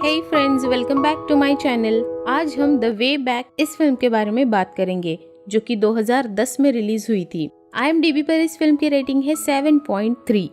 Hey friends, welcome back to my channel. आज हम the way back इस film के बारे में बात करेंगे जो कि 2010 में रिलीज हुई थी। IMDb पर इस फिल्म की रेटिंग है 7.3।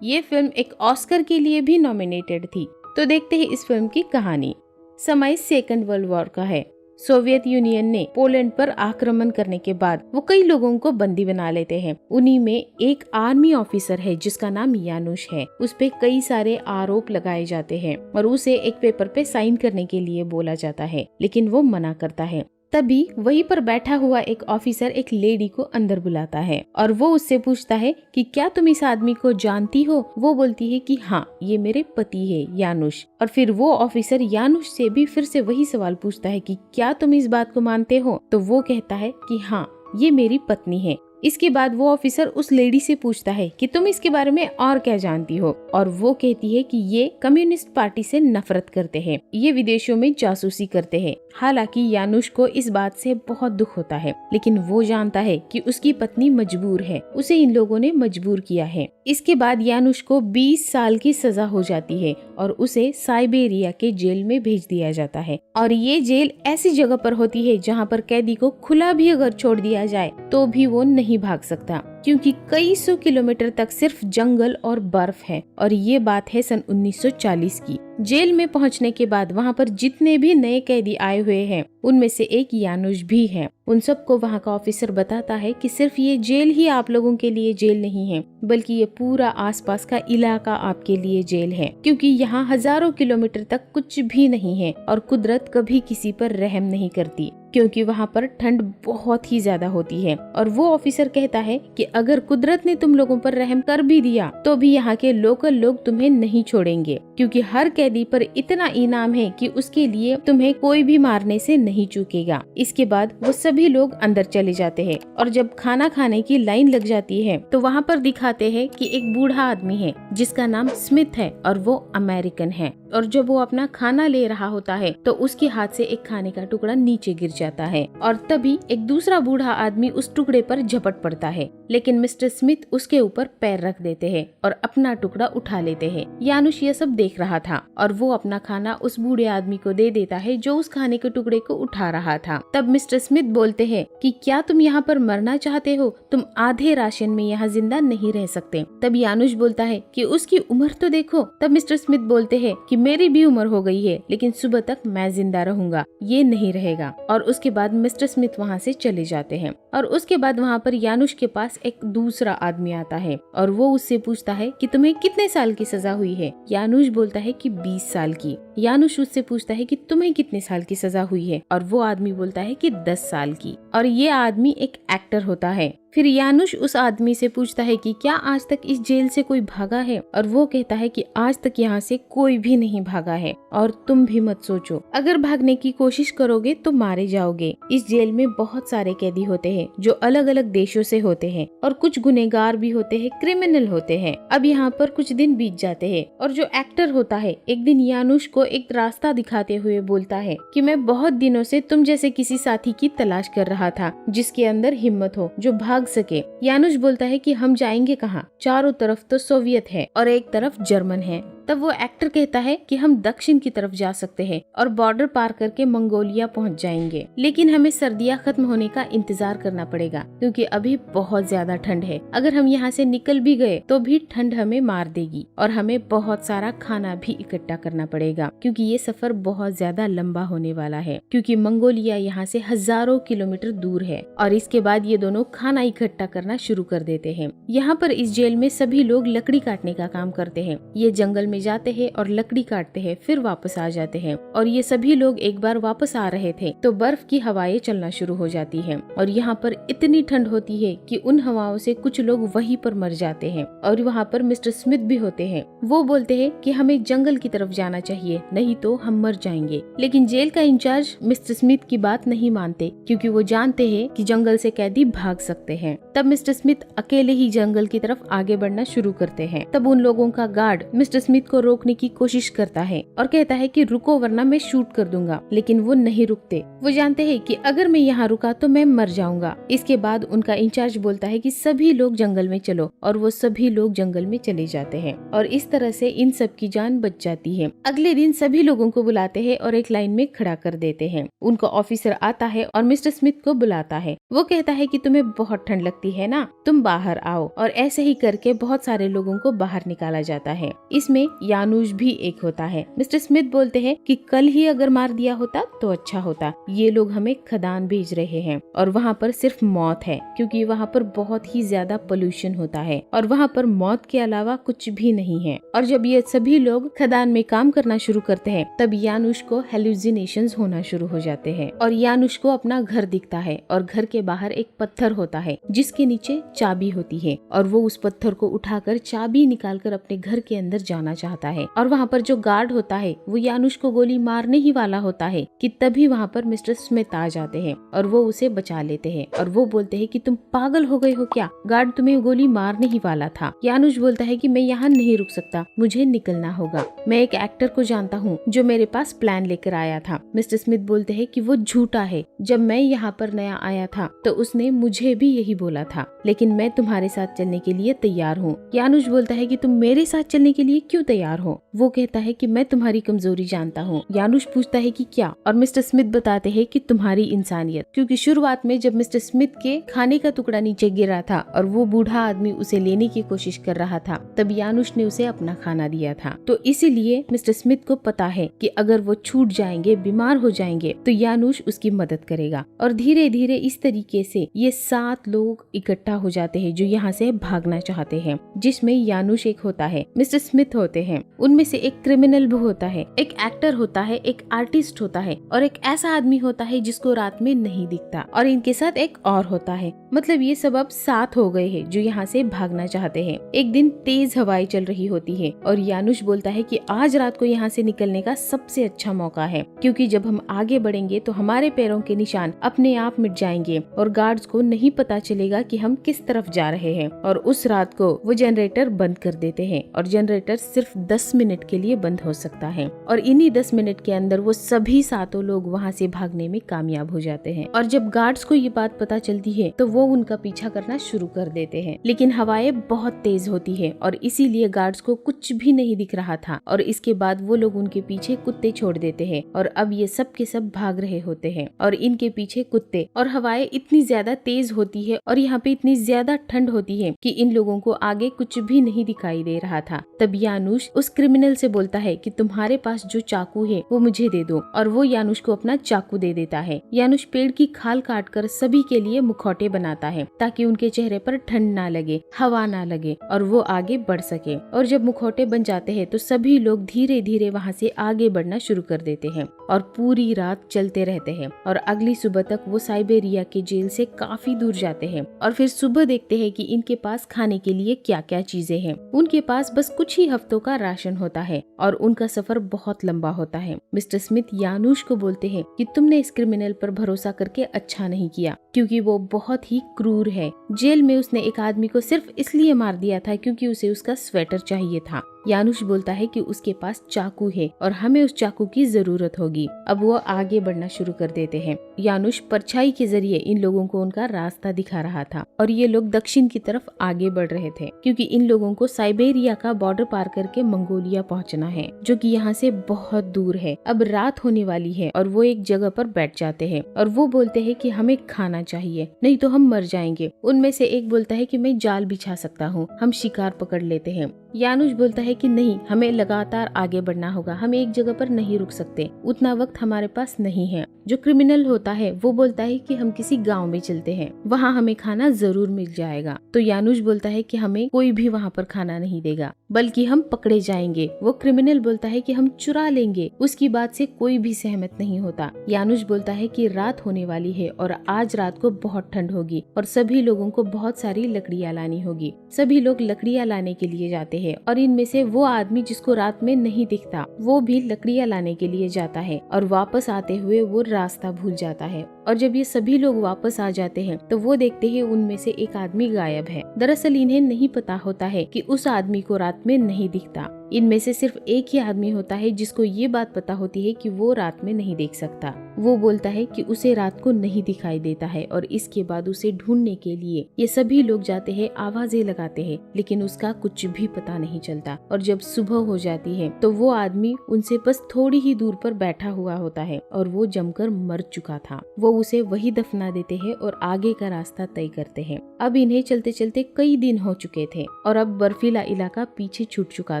ये फिल्म एक ऑस्कर के लिए भी नॉमिनेटेड थी। तो देखते हैं इस फिल्म की कहानी। समय सेकंड वर्ल्ड वॉर का है। सोवियत यूनियन ने पोलैंड पर आक्रमण करने के बाद वो कई लोगों को बंदी बना लेते हैं। उन्हीं में एक आर्मी ऑफिसर है जिसका नाम यानुश है। उस पे कई सारे आरोप लगाए जाते हैं और उसे एक पेपर पे साइन करने के लिए बोला जाता है, लेकिन वो मना करता है। तभी वहीं पर बैठा हुआ एक ऑफिसर एक लेडी को अंदर बुलाता है और वो उससे पूछता है कि क्या तुम इस आदमी को जानती हो। वो बोलती है कि हाँ, ये मेरे पति है यानुश। और फिर वो ऑफिसर यानुश से भी फिर से वही सवाल पूछता है कि क्या तुम इस बात को मानते हो। तो वो कहता है कि हाँ, ये मेरी पत्नी है। इसके बाद वो ऑफिसर उस लेडी से पूछता है कि तुम इसके बारे में और क्या जानती हो। और वो कहती है कि ये कम्युनिस्ट पार्टी से नफरत करते हैं, ये विदेशों में जासूसी करते हैं। हालांकि यानुश को इस बात से बहुत दुख होता है, लेकिन वो जानता है कि उसकी पत्नी मजबूर है, उसे इन लोगों ने मजबूर किया है। इसके बाद यानुश को 20 साल की सजा हो जाती है और उसे साइबेरिया के जेल में भेज दिया जाता है। और ये जेल ऐसी जगह पर होती है जहाँ पर कैदी को खुला भी अगर छोड़ दिया जाए तो भी वो नहीं भाग सकता, क्योंकि कई सौ किलोमीटर तक सिर्फ जंगल और बर्फ है। और ये बात है सन 1940 की। जेल में पहुंचने के बाद वहां पर जितने भी नए कैदी आए हुए हैं उनमें से एक यानुश भी है। उन सबको वहां का ऑफिसर बताता है कि सिर्फ ये जेल ही आप लोगों के लिए जेल नहीं है, बल्कि ये पूरा आसपास का इलाका आपके लिए जेल है, क्योंकि यहाँ हजारों किलोमीटर तक कुछ भी नहीं है और कुदरत कभी किसी पर रहम नहीं करती, क्योंकि वहाँ पर ठंड बहुत ही ज्यादा होती है। और वो ऑफिसर कहता है कि अगर कुदरत ने तुम लोगों पर रहम कर भी दिया तो भी यहाँ के लोकल लोग तुम्हें नहीं छोड़ेंगे, क्योंकि हर कैदी पर इतना इनाम है कि उसके लिए तुम्हें कोई भी मारने से नहीं चूकेगा। इसके बाद वो सभी लोग अंदर चले जाते हैं और जब खाना खाने की लाइन लग जाती है तो वहाँ पर दिखाते हैं कि एक बूढ़ा आदमी है जिसका नाम स्मिथ है और वो अमेरिकन है। और जब वो अपना खाना ले रहा होता है तो उसके हाथ से एक खाने का टुकड़ा नीचे गिर जाता है और तभी एक दूसरा बूढ़ा आदमी उस टुकड़े पर झपट पड़ता है, लेकिन मिस्टर स्मिथ उसके ऊपर पैर रख देते हैं और अपना टुकड़ा उठा लेते हैं। यानुश ये सब देख रहा था और वो अपना खाना उस बूढ़े आदमी को दे देता है जो उस खाने के टुकड़े को उठा रहा था। तब मिस्टर स्मिथ बोलते हैं कि क्या तुम यहाँ पर मरना चाहते हो, तुम आधे राशन में यहाँ जिंदा नहीं रह सकते। तब यानुश बोलता है कि उसकी उम्र तो देखो। तब मिस्टर स्मिथ बोलते हैं कि मेरी भी उम्र हो गई है, लेकिन सुबह तक मैं जिंदा रहूंगा, ये नहीं रहेगा। और उसके बाद मिस्टर स्मिथ वहाँ से चले जाते हैं। और उसके बाद वहाँ पर यानुश के पास एक दूसरा आदमी आता है और वो उससे पूछता है कि तुम्हें कितने साल की सजा हुई है। यानुश बोलता है कि 20 साल की। यानुश उससे पूछता है कि तुम्हें कितने साल की सजा हुई है, और वो आदमी बोलता है कि 10 साल की। और ये आदमी एक एक्टर होता है। फिर यानुश उस आदमी से पूछता है कि क्या आज तक इस जेल से कोई भागा है, और वो कहता है कि आज तक यहाँ से कोई भी नहीं भागा है और तुम भी मत सोचो, अगर भागने की कोशिश करोगे तो मारे जाओगे। इस जेल में बहुत सारे कैदी होते हैं जो अलग अलग देशों से होते हैं और कुछ गुनहगार भी होते हैं, क्रिमिनल होते हैं। अब यहाँ पर कुछ दिन बीत जाते हैं और जो एक्टर होता है एक दिन यानुश को एक रास्ता दिखाते हुए बोलता है कि मैं बहुत दिनों से तुम जैसे किसी साथी की तलाश कर रहा था जिसके अंदर हिम्मत हो, जो भाग सके। यानुश बोलता है कि हम जाएंगे कहाँ, चारों तरफ तो सोवियत है और एक तरफ जर्मन है। तब वो एक्टर कहता है कि हम दक्षिण की तरफ जा सकते हैं और बॉर्डर पार करके मंगोलिया पहुंच जाएंगे, लेकिन हमें सर्दियां खत्म होने का इंतजार करना पड़ेगा, क्योंकि अभी बहुत ज्यादा ठंड है। अगर हम यहाँ से निकल भी गए तो भी ठंड हमें मार देगी और हमें बहुत सारा खाना भी इकट्ठा करना पड़ेगा, क्योंकि ये सफर बहुत ज्यादा लंबा होने वाला है, क्योंकि मंगोलिया यहाँ से हजारों किलोमीटर दूर है। और इसके बाद ये दोनों खाना इकट्ठा करना शुरू कर देते हैं। यहाँ पर इस जेल में सभी लोग लकड़ी काटने का काम करते हैं। ये जंगल में जाते हैं और लकड़ी काटते हैं, फिर वापस आ जाते हैं। और ये सभी लोग एक बार वापस आ रहे थे तो बर्फ की हवाएं चलना शुरू हो जाती हैं और यहाँ पर इतनी ठंड होती है कि उन हवाओं से कुछ लोग वहीं पर मर जाते हैं। और वहाँ पर मिस्टर स्मिथ भी होते हैं। वो बोलते हैं कि हमें जंगल की तरफ जाना चाहिए, नहीं तो हम मर जाएंगे। लेकिन जेल का इंचार्ज मिस्टर स्मिथ की बात नहीं मानते, क्योंकि वो जानते हैं कि जंगल से कैदी भाग सकते हैं। तब मिस्टर स्मिथ अकेले ही जंगल की तरफ आगे बढ़ना शुरू करते हैं। तब उन लोगों का गार्ड मिस्टर स्मिथ स्मिथ को रोकने की कोशिश करता है और कहता है कि रुको वरना मैं शूट कर दूंगा, लेकिन वो नहीं रुकते। वो जानते हैं कि अगर मैं यहाँ रुका तो मैं मर जाऊंगा। इसके बाद उनका इंचार्ज बोलता है कि सभी लोग जंगल में चलो, और वो सभी लोग जंगल में चले जाते हैं और इस तरह से इन सब की जान बच जाती है। अगले दिन सभी लोगों को बुलाते हैं और एक लाइन में खड़ा कर देते हैं। उनका ऑफिसर आता है और मिस्टर स्मिथ को बुलाता है। वो कहता है कि तुम्हें बहुत ठंड लगती है ना, तुम बाहर आओ, और ऐसे ही करके बहुत सारे लोगों को बाहर निकाला जाता है। इसमें यानुश भी एक होता है। मिस्टर स्मिथ बोलते हैं कि कल ही अगर मार दिया होता तो अच्छा होता, ये लोग हमें खदान भेज रहे हैं और वहाँ पर सिर्फ मौत है, क्योंकि वहाँ पर बहुत ही ज्यादा पोल्यूशन होता है और वहाँ पर मौत के अलावा कुछ भी नहीं है। और जब ये सभी लोग खदान में काम करना शुरू करते हैं तब यानुश को हेलुसिनेशंस होना शुरू हो जाते हैं और यानुश को अपना घर दिखता है और घर के बाहर एक पत्थर होता है जिसके नीचे चाबी होती है और वो उस पत्थर को उठाकर चाबी निकालकर अपने घर के अंदर जाना चाहता है। और वहाँ पर जो गार्ड होता है वो यानुश को गोली मारने ही वाला होता है कि तभी वहाँ पर मिस्टर स्मिथ आ जाते हैं और वो उसे बचा लेते हैं और वो बोलते हैं कि तुम पागल हो गए हो क्या, गार्ड तुम्हें गोली मारने ही वाला था। यानुश बोलता है कि मैं यहाँ नहीं रुक सकता, मुझे निकलना होगा। मैं एक एक्टर को जानता हूँ जो मेरे पास प्लान लेकर आया था। मिस्टर स्मिथ बोलते हैं कि वो झूठा है, जब मैं यहाँ पर नया आया था तो उसने मुझे भी यही बोला था, लेकिन मैं तुम्हारे साथ चलने के लिए तैयार हूँ। यानुश बोलता है कि तुम मेरे साथ चलने के लिए क्यों तैयार हो? वो कहता है कि मैं तुम्हारी कमजोरी जानता हूँ। यानुश पूछता है कि क्या, और मिस्टर स्मिथ बताते हैं कि तुम्हारी इंसानियत, क्योंकि शुरुआत में जब मिस्टर स्मिथ के खाने का टुकड़ा नीचे गिरा था और वो बूढ़ा आदमी उसे लेने की कोशिश कर रहा था तब यानुश ने उसे अपना खाना दिया था। तो इसीलिए मिस्टर स्मिथ को पता है कि अगर वो छूट जाएंगे, बीमार हो जाएंगे तो यानुश उसकी मदद करेगा। और धीरे धीरे इस तरीके से ये 7 लोग इकट्ठा हो जाते हैं जो यहाँ से भागना चाहते हैं, जिसमें यानुश एक होता है, मिस्टर स्मिथ होते हैं, उनमें से एक क्रिमिनल भी होता है, एक एक्टर होता है, एक आर्टिस्ट होता है और एक ऐसा आदमी होता है जिसको रात में नहीं दिखता, और इनके साथ एक और होता है। मतलब ये सब अब 7 हो गए हैं जो यहाँ से भागना चाहते हैं। एक दिन तेज हवाएं चल रही होती है और यानुश बोलता है कि आज रात को यहाँ से निकलने का सबसे अच्छा मौका है, क्योंकि जब हम आगे बढ़ेंगे तो हमारे पैरों के निशान अपने आप मिट जाएंगे और गार्ड्स को नहीं पता चलेगा कि हम किस तरफ जा रहे हैं। और उस रात को वो जनरेटर बंद कर देते हैं और जनरेटर सिर्फ 10 मिनट के लिए बंद हो सकता है और इन्हीं 10 मिनट के अंदर वो सभी 7 लोग वहाँ से भागने में कामयाब हो जाते हैं। और जब गार्ड्स को ये बात पता चलती है तो वो उनका पीछा करना शुरू कर देते हैं, लेकिन हवाएं बहुत तेज होती है और इसीलिए गार्ड्स को कुछ भी नहीं दिख रहा था। और इसके बाद वो लोग उनके पीछे कुत्ते छोड़ देते हैं और अब ये सब के सब भाग रहे होते हैं और इनके पीछे कुत्ते। और हवाएं इतनी ज्यादा तेज होती है और यहाँ पे इतनी ज्यादा ठंड होती है कि इन लोगों को आगे कुछ भी नहीं दिखाई दे रहा था। तब यानुश उस क्रिमिनल से बोलता है कि तुम्हारे पास जो चाकू है वो मुझे दे दो, और वो यानुश को अपना चाकू दे देता है। यानुश पेड़ की खाल काटकर सभी के लिए मुखौटे बनाता है ताकि उनके चेहरे पर ठंड ना लगे, हवा ना लगे और वो आगे बढ़ सके। और जब मुखौटे बन जाते हैं तो सभी लोग धीरे धीरे वहाँ से आगे बढ़ना शुरू कर देते हैं और पूरी रात चलते रहते हैं और अगली सुबह तक वो साइबेरिया के जेल से काफी दूर जाते हैं। और फिर सुबह देखते हैं कि इनके पास खाने के लिए क्या क्या चीजें हैं। उनके पास बस कुछ ही हफ्तों का राशन होता है और उनका सफर बहुत लंबा होता है। मिस्टर स्मिथ यानुश को बोलते हैं कि तुमने इस क्रिमिनल पर भरोसा करके अच्छा नहीं किया, क्योंकि वो बहुत ही क्रूर है। जेल में उसने एक आदमी को सिर्फ इसलिए मार दिया था क्योंकि उसे उसका स्वेटर चाहिए था। यानुश बोलता है कि उसके पास चाकू है और हमें उस चाकू की जरूरत होगी। अब वो आगे बढ़ना शुरू कर देते हैं। यानुश परछाई के जरिए इन लोगों को उनका रास्ता दिखा रहा था और ये लोग दक्षिण की तरफ आगे बढ़ रहे थे, क्योंकि इन लोगों को साइबेरिया का बॉर्डर पार करके मंगोलिया पहुंचना है, जो कि यहाँ से बहुत दूर है। अब रात होने वाली है और वो एक जगह पर बैठ जाते हैं और वो बोलते हैं कि हमें खाना चाहिए, नहीं तो हम मर जाएंगे। उनमें से एक बोलता है कि मैं जाल बिछा सकता हूँ, हम शिकार पकड़ लेते हैं। यानुश बोलता है कि नहीं, हमें लगातार आगे बढ़ना होगा, हम एक जगह पर नहीं रुक सकते, उतना वक्त हमारे पास नहीं है। जो क्रिमिनल होता है वो बोलता है कि हम किसी गांव में चलते हैं, वहाँ हमें खाना जरूर मिल जाएगा। तो यानुश बोलता है कि हमें कोई भी वहाँ पर खाना नहीं देगा, बल्कि हम पकड़े जाएंगे। वो क्रिमिनल बोलता है कि हम चुरा लेंगे। उसकी बात से कोई भी सहमत नहीं होता। यानुश बोलता है कि रात होने वाली है और आज रात को बहुत ठंड होगी और सभी लोगों को बहुत सारी लकड़ियाँ लानी होगी। सभी लोग लकड़ियाँ लाने के लिए जाते हैं और इनमें से वो आदमी जिसको रात में नहीं दिखता वो भी लकड़ियाँ लाने के लिए जाता है और वापस आते हुए वो रास्ता भूल जाता है। और जब ये सभी लोग वापस आ जाते हैं तो वो देखते हैं उनमें से एक आदमी गायब है। दरअसल इन्हें नहीं पता होता है कि उस आदमी को रात में नहीं दिखता। इनमें से सिर्फ एक ही आदमी होता है जिसको ये बात पता होती है कि वो रात में नहीं देख सकता। वो बोलता है कि उसे रात को नहीं दिखाई देता है और इसके बाद उसे ढूंढने के लिए ये सभी लोग जाते हैं, आवाजें लगाते हैं, लेकिन उसका कुछ भी पता नहीं चलता। और जब सुबह हो जाती है तो वो आदमी उनसे बस थोड़ी ही दूर पर बैठा हुआ होता है और वो जमकर मर चुका था। वो उसे वही दफना देते हैं और आगे का रास्ता तय करते हैं। अब इन्हें चलते चलते कई दिन हो चुके थे और अब बर्फीला इलाका पीछे छूट चुका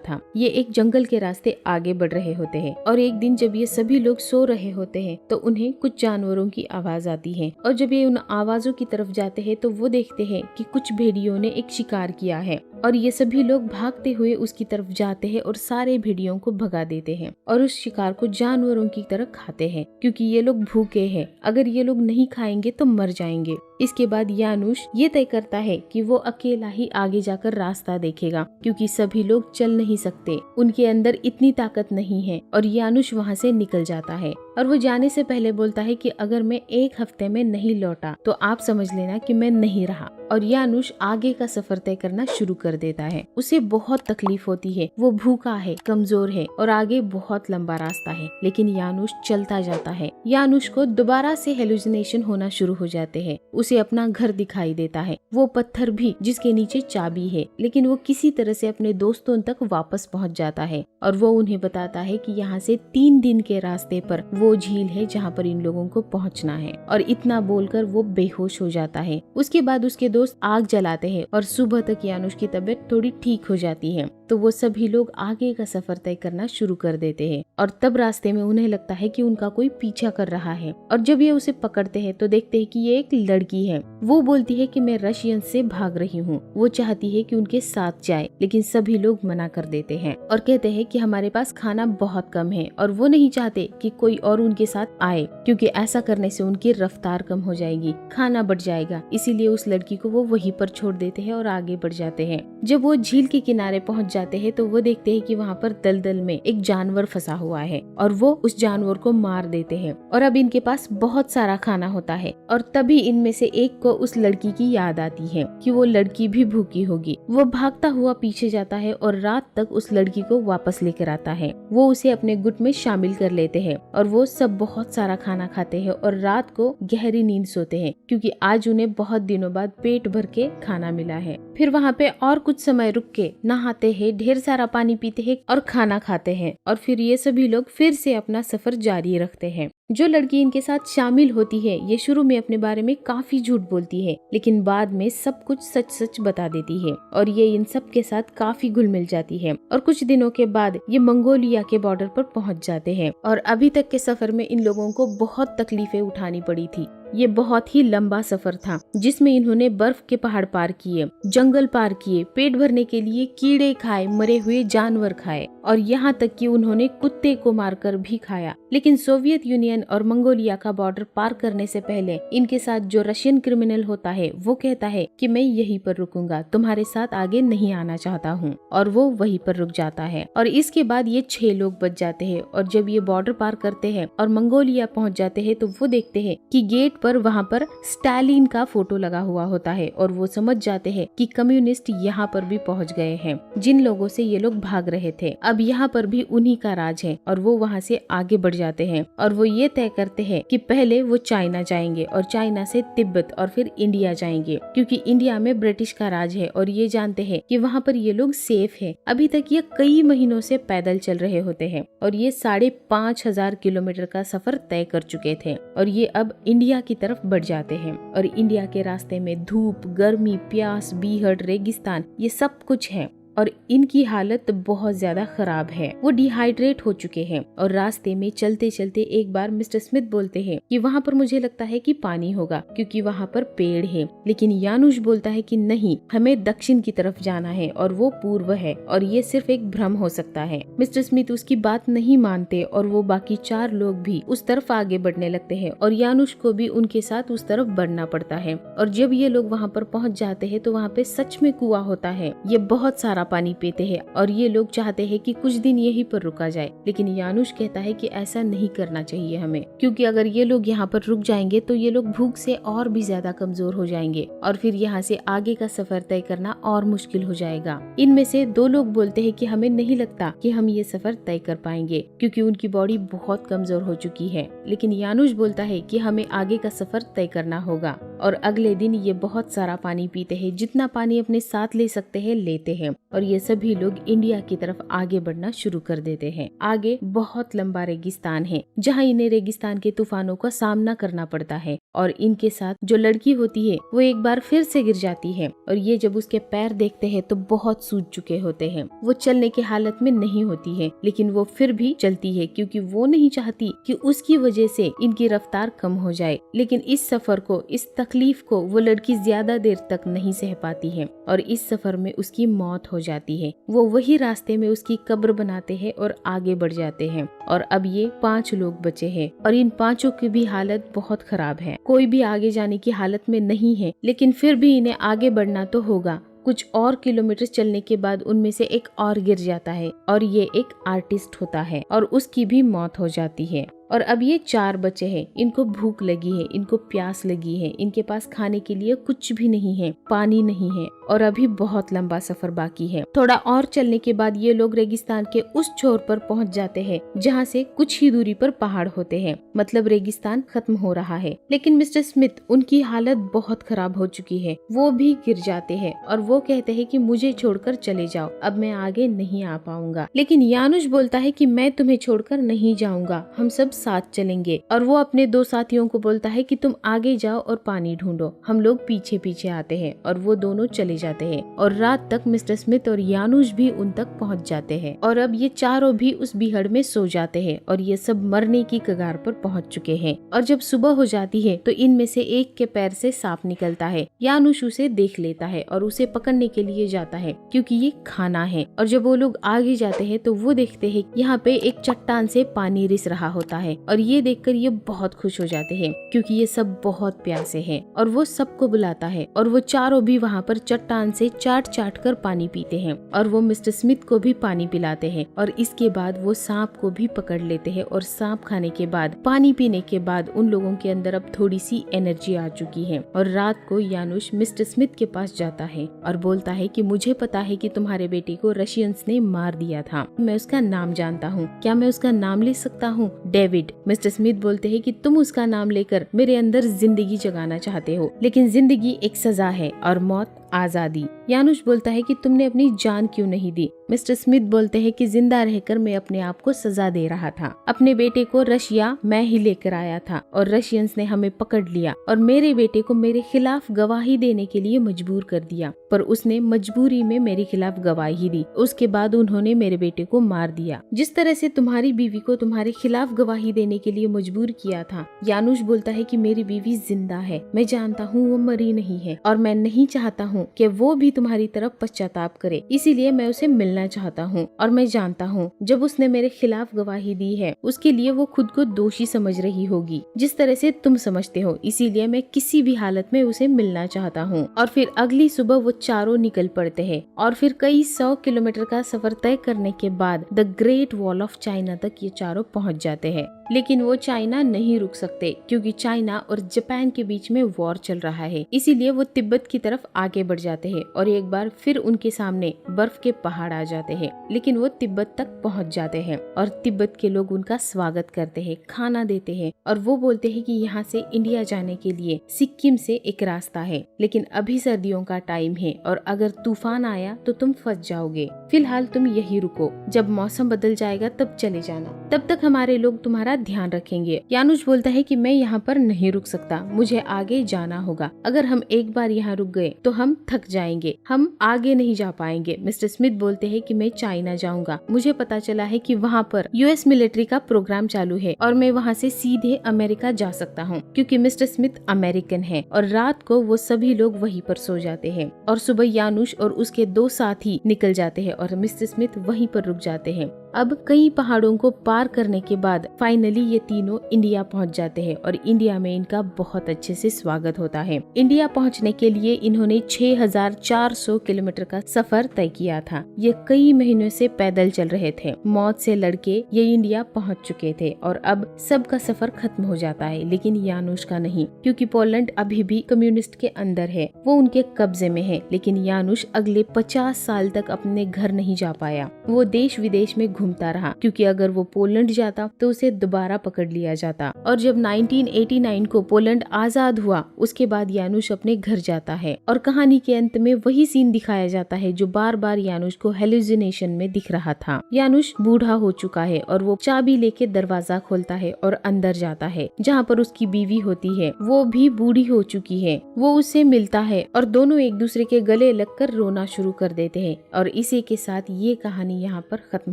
था। ये एक जंगल के रास्ते आगे बढ़ रहे होते हैं और एक दिन जब ये सभी लोग सो रहे होते हैं तो उन्हें कुछ जानवरों की आवाज आती है और जब ये उन आवाजों की तरफ जाते हैं तो वो देखते हैं कि कुछ भेड़ियों ने एक शिकार किया है और ये सभी लोग भागते हुए उसकी तरफ जाते हैं और सारे भेड़ियों को भगा देते हैं और उस शिकार को जानवरों की तरह खाते हैं क्योंकि ये लोग भूखे हैं। अगर ये लोग नहीं खाएंगे तो मर जाएंगे। इसके बाद यानुश ये तय करता है कि वो अकेला ही आगे जाकर रास्ता देखेगा क्योंकि सभी लोग चल नहीं सकते, उनके अंदर इतनी ताकत नहीं है। और यानुश वहाँ से निकल जाता है और वो जाने से पहले बोलता है कि अगर मैं 1 हफ्ते में नहीं लौटा तो आप समझ लेना कि मैं नहीं रहा। और यानुश आगे का सफर तय करना शुरू कर देता है। उसे बहुत तकलीफ होती है, वो भूखा है, कमजोर है और आगे बहुत लंबा रास्ता है, लेकिन यानुश चलता जाता है। यानुश को दोबारा से हेलुसिनेशन होना शुरू हो जाते हैं। उसे अपना घर दिखाई देता है, वो पत्थर भी जिसके नीचे चाबी है, लेकिन वो किसी तरह से अपने दोस्तों तक वापस पहुंच जाता है और वो उन्हें बताता है कि यहाँ से 3 दिन के रास्ते पर वो झील है जहाँ पर इन लोगों को पहुँचना है। और इतना बोलकर वो बेहोश हो जाता है। उसके बाद उसके दोस्त आग जलाते हैं और सुबह तक यानुश की तबीयत थोड़ी ठीक हो जाती है। तो वो सभी लोग आगे का सफर तय करना शुरू कर देते हैं और तब रास्ते में उन्हें लगता है कि उनका कोई पीछा कर रहा है। और जब ये उसे पकड़ते हैं तो देखते हैं कि ये एक लड़की है। वो बोलती है कि मैं रशियन से भाग रही हूँ। वो चाहती है कि उनके साथ जाए, लेकिन सभी लोग मना कर देते हैं और कहते हैं कि हमारे पास खाना बहुत कम है और वो नहीं चाहते कि कोई और उनके साथ आए क्योंकि ऐसा करने से उनकी रफ्तार कम हो जाएगी, खाना बढ़ जाएगा। इसीलिए उस लड़की को वो वहीं पर छोड़ देते हैं और आगे बढ़ जाते हैं। जब वो झील के किनारे पहुंच जाते हैं तो वो देखते हैं कि वहाँ पर दलदल में एक जानवर फंसा हुआ है और वो उस जानवर को मार देते हैं। और अब इनके पास बहुत सारा खाना होता है और तभी इनमें से एक को उस लड़की की याद आती है कि वो लड़की भी भूखी होगी। वो भागता हुआ पीछे जाता है और रात तक उस लड़की को वापस लेकर आता है। वो उसे अपने गुट में शामिल कर लेते हैं और वो सब बहुत सारा खाना खाते हैं और रात को गहरी नींद सोते हैं क्योंकि आज उन्हें बहुत दिनों बाद पेट भर के खाना मिला है। फिर वहाँ पे और कुछ समय रुक के नहाते हैं, ढेर सारा पानी पीते हैं और खाना खाते हैं और फिर ये सभी लोग फिर से अपना सफर जारी रखते हैं। जो लड़की इनके साथ शामिल होती है ये शुरू में अपने बारे में काफी झूठ बोलती है, लेकिन बाद में सब कुछ सच सच बता देती है और ये इन सब के साथ काफी घुल मिल जाती है। और कुछ दिनों के बाद ये मंगोलिया के बॉर्डर पर पहुंच जाते हैं और अभी तक के सफर में इन लोगों को बहुत तकलीफें उठानी पड़ी थी। ये बहुत ही लंबा सफर था जिसमें इन्होंने बर्फ के पहाड़ पार किए, जंगल पार किए, पेट भरने के लिए कीड़े खाए, मरे हुए जानवर खाए और यहाँ तक कि उन्होंने कुत्ते को मारकर भी खाया। लेकिन सोवियत यूनियन और मंगोलिया का बॉर्डर पार करने से पहले इनके साथ जो रशियन क्रिमिनल होता है वो कहता है कि मैं यहीं पर रुकूंगा, तुम्हारे साथ आगे नहीं आना चाहता हूँ, और वो वहीं पर रुक जाता है। और इसके बाद ये 6 लोग बच जाते हैं और जब ये बॉर्डर पार करते हैं और मंगोलिया पहुँच जाते हैं तो वो देखते हैं कि गेट पर वहाँ पर स्टालिन का फोटो लगा हुआ होता है और वो समझ जाते हैं कि कम्युनिस्ट यहाँ पर भी पहुँच गए हैं। जिन लोगों से ये लोग भाग रहे थे अब यहाँ पर भी उन्हीं का राज है और वो वहाँ से आगे बढ़ जाते हैं और वो ये तय करते हैं कि पहले वो चाइना जाएंगे और चाइना से तिब्बत और फिर इंडिया जाएंगे क्योंकि इंडिया में ब्रिटिश का राज है और ये जानते हैं कि वहाँ पर ये लोग सेफ है। अभी तक ये कई महीनों से पैदल चल रहे होते हैं और ये 5,500 किलोमीटर का सफर तय कर चुके थे और ये अब इंडिया की तरफ बढ़ जाते हैं। और इंडिया के रास्ते में धूप, गर्मी, प्यास, बीहड़, रेगिस्तान ये सब कुछ है और इनकी हालत बहुत ज्यादा खराब है। वो डिहाइड्रेट हो चुके हैं और रास्ते में चलते चलते एक बार मिस्टर स्मिथ बोलते हैं कि वहाँ पर मुझे लगता है कि पानी होगा क्योंकि वहाँ पर पेड़ है, लेकिन यानुश बोलता है कि नहीं, हमें दक्षिण की तरफ जाना है और वो पूर्व है और ये सिर्फ एक भ्रम हो सकता है। मिस्टर स्मिथ उसकी बात नहीं मानते और वो बाकी 4 लोग भी उस तरफ आगे बढ़ने लगते हैं और यानुश को भी उनके साथ उस तरफ बढ़ना पड़ता है। और जब ये लोग वहाँ पर पहुँच जाते हैं तो वहाँ पे सच में कुआं होता है। ये बहुत सारा पानी पीते हैं और ये लोग चाहते हैं कि कुछ दिन यहीं पर रुका जाए, लेकिन यानुश कहता है कि ऐसा नहीं करना चाहिए हमें, क्योंकि अगर ये लोग यहाँ पर रुक जाएंगे तो ये लोग भूख से और भी ज्यादा कमजोर हो जाएंगे और फिर यहाँ से आगे का सफर तय करना और मुश्किल हो जाएगा। इनमें से 2 लोग बोलते हैं कि हमें नहीं लगता कि हम ये सफर तय कर पाएंगे, क्योंकि उनकी बॉडी बहुत कमजोर हो चुकी है। लेकिन यानुश बोलता है कि हमें आगे का सफर तय करना होगा। और अगले दिन ये बहुत सारा पानी पीते हैं, जितना पानी अपने साथ ले सकते हैं लेते हैं, और ये सभी लोग इंडिया की तरफ आगे बढ़ना शुरू कर देते हैं। आगे बहुत लंबा रेगिस्तान है, जहाँ इन्हें रेगिस्तान के तूफानों का सामना करना पड़ता है। और इनके साथ जो लड़की होती है वो एक बार फिर से गिर जाती है, और ये जब उसके पैर देखते हैं तो बहुत सूज चुके होते हैं। वो चलने की हालत में नहीं होती है, लेकिन वो फिर भी चलती है, क्योंकि वो नहीं चाहती कि उसकी वजह से इनकी रफ्तार कम हो जाए। लेकिन इस सफर को, इस तकलीफ को वो लड़की ज्यादा देर तक नहीं सह पाती है और इस सफर में उसकी मौत हो जाती है। वो वही रास्ते में उसकी कब्र बनाते हैं और आगे बढ़ जाते हैं। और अब ये 5 लोग बचे हैं और इन 5 की भी हालत बहुत खराब है। कोई भी आगे जाने की हालत में नहीं है, लेकिन फिर भी इन्हें आगे बढ़ना तो होगा। कुछ और किलोमीटर चलने के बाद उनमें से एक और गिर जाता है और ये एक आर्टिस्ट होता है और उसकी भी मौत हो जाती है। और अब ये 4 बचे हैं। इनको भूख लगी है, इनको प्यास लगी है, इनके पास खाने के लिए कुछ भी नहीं है, पानी नहीं है और अभी बहुत लंबा सफर बाकी है। थोड़ा और चलने के बाद ये लोग रेगिस्तान के उस छोर पर पहुंच जाते हैं जहां से कुछ ही दूरी पर पहाड़ होते हैं, मतलब रेगिस्तान खत्म हो रहा है। लेकिन मिस्टर स्मिथ, उनकी हालत बहुत खराब हो चुकी है। वो भी गिर जाते हैं और वो कहते हैं कि मुझे छोड़कर चले जाओ, अब मैं आगे नहीं आ पाऊंगा। लेकिन यानुश बोलता है कि मैं तुम्हें छोड़कर नहीं जाऊंगा, हम सब साथ चलेंगे। और वो अपने 2 साथियों को बोलता है कि तुम आगे जाओ और पानी ढूंढो, हम लोग पीछे पीछे आते हैं। और वो दोनों चले जाते हैं और रात तक मिस्टर स्मिथ और यानुश भी उन तक पहुंच जाते हैं। और अब ये चारों भी उस बीहड़ में सो जाते हैं और ये सब मरने की कगार पर पहुंच चुके हैं। और जब सुबह हो जाती है तो इनमें से एक के पैर से सांप निकलता है। यानुश उसे देख लेता है और उसे पकड़ने के लिए जाता है, क्योंकि ये खाना है। और जब वो लोग आगे जाते हैं तो वो देखते हैं यहाँ पे एक चट्टान से पानी रिस रहा होता है और ये देखकर ये बहुत खुश हो जाते हैं, क्योंकि ये सब बहुत प्यासे हैं। और वो सबको बुलाता है और वो चारों भी वहाँ पर चट्टान से चाट चाट कर पानी पीते हैं और वो मिस्टर स्मिथ को भी पानी पिलाते हैं। और इसके बाद वो सांप को भी पकड़ लेते हैं और सांप खाने के बाद, पानी पीने के बाद उन लोगों के अंदर अब थोड़ी सी एनर्जी आ चुकी है। और रात को यानुश मिस्टर स्मिथ के पास जाता है और बोलता है कि मुझे पता है कि तुम्हारे बेटे को रशियंस ने मार दिया था, मैं उसका नाम जानता हूँ, क्या मैं उसका नाम ले सकता हूँ? डेविड। मिस्टर स्मिथ बोलते हैं कि तुम उसका नाम लेकर मेरे अंदर जिंदगी जगाना चाहते हो, लेकिन जिंदगी एक सजा है और मौत आजादी। यानुश बोलता है कि तुमने अपनी जान क्यों नहीं दी? मिस्टर स्मिथ बोलते हैं कि जिंदा रहकर मैं अपने आप को सजा दे रहा था। अपने बेटे को रशिया मैं ही लेकर आया था और रशियंस ने हमें पकड़ लिया और मेरे बेटे को मेरे खिलाफ गवाही देने के लिए मजबूर कर दिया, पर उसने मजबूरी में मेरे खिलाफ गवाही दी। उसके बाद उन्होंने मेरे बेटे को मार दिया, जिस तरह से तुम्हारी बीवी को तुम्हारे खिलाफ गवाही देने के लिए मजबूर किया था। यानुश बोलता है कि मेरी बीवी जिंदा है, मैं जानता हूँ वो मरी नहीं है और मैं नहीं चाहता हूँ कि वो भी तुम्हारी तरफ पश्चाताप करे, इसीलिए मैं उसे मिलना चाहता हूँ। और मैं जानता हूँ जब उसने मेरे खिलाफ गवाही दी है उसके लिए वो खुद को दोषी समझ रही होगी, जिस तरह से तुम समझते हो, इसीलिए मैं किसी भी हालत में उसे मिलना चाहता हूँ। और फिर अगली सुबह वो चारों निकल पड़ते हैं और फिर कई 100 किलोमीटर का सफर तय करने के बाद the great wall of China तक ये चारों पहुँच जाते हैं। लेकिन वो चाइना नहीं रुक सकते, क्योंकि चाइना और जापान के बीच में वॉर चल रहा है, इसीलिए वो तिब्बत की तरफ आगे बढ़ जाते हैं और एक बार फिर उनके सामने बर्फ के पहाड़ आ जाते हैं। लेकिन वो तिब्बत तक पहुंच जाते हैं और तिब्बत के लोग उनका स्वागत करते हैं, खाना देते हैं और वो बोलते हैं कि यहाँ से इंडिया जाने के लिए सिक्किम से एक रास्ता है, लेकिन अभी सर्दियों का टाइम है और अगर तूफान आया तो तुम फंस जाओगे, फिलहाल तुम यही रुको, जब मौसम बदल जाएगा तब चले जाना, तब तक हमारे लोग तुम्हारा ध्यान रखेंगे। यानुश बोलता है कि मैं यहाँ पर नहीं रुक सकता, मुझे आगे जाना होगा, अगर हम एक बार यहाँ रुक गए तो हम थक जाएंगे, हम आगे नहीं जा पाएंगे। मिस्टर स्मिथ बोलते हैं कि मैं चाइना जाऊंगा, मुझे पता चला है कि वहाँ पर यूएस मिलिट्री का प्रोग्राम चालू है और मैं वहाँ से सीधे अमेरिका जा सकता हूँ, क्योंकि मिस्टर स्मिथ अमेरिकन है। और रात को वो सभी लोग वहीं पर सो जाते हैं और सुबह यानुश और उसके 2 साथी निकल जाते हैं और मिस्टर स्मिथ वहीं पर रुक जाते हैं। अब कई पहाड़ों को पार करने के बाद फाइनली ये तीनों इंडिया पहुंच जाते हैं और इंडिया में इनका बहुत अच्छे से स्वागत होता है। इंडिया पहुंचने के लिए इन्होंने 6400 किलोमीटर का सफर तय किया था। ये कई महीनों से पैदल चल रहे थे। मौत से लड़के ये इंडिया पहुंच चुके थे और अब सबका सफर खत्म हो जाता है, लेकिन यानुश का नहीं, क्योंकि पोलैंड अभी भी कम्युनिस्ट के अंदर है, वो उनके कब्जे में है। लेकिन यानुश अगले 50 साल तक अपने घर नहीं जा पाया। वो देश विदेश में घूमता रहा, क्योंकि अगर वो पोलैंड जाता तो उसे दोबारा पकड़ लिया जाता। और जब 1989 को पोलैंड आजाद हुआ, उसके बाद यानुश अपने घर जाता है और कहानी के अंत में वही सीन दिखाया जाता है जो बार बार यानुश को हेलुसिनेशन में दिख रहा था। यानुश बूढ़ा हो चुका है और वो चाबी लेके दरवाजा खोलता है और अंदर जाता है, जहाँ पर उसकी बीवी होती है, वो भी बूढ़ी हो चुकी है। वो उससे मिलता है और दोनों एक दूसरे के गले लगकर रोना शुरू कर देते हैं और इसी के साथ ये कहानी यहाँ पर खत्म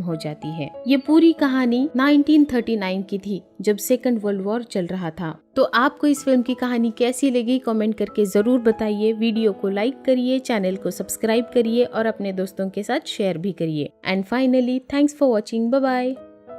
हो जाती है। ये पूरी कहानी 1939 की थी, जब सेकंड वर्ल्ड वॉर चल रहा था। तो आपको इस फिल्म की कहानी कैसी लगी कमेंट करके जरूर बताइए। वीडियो को लाइक करिए, चैनल को सब्सक्राइब करिए और अपने दोस्तों के साथ शेयर भी करिए। And finally thanks for watching. Bye bye.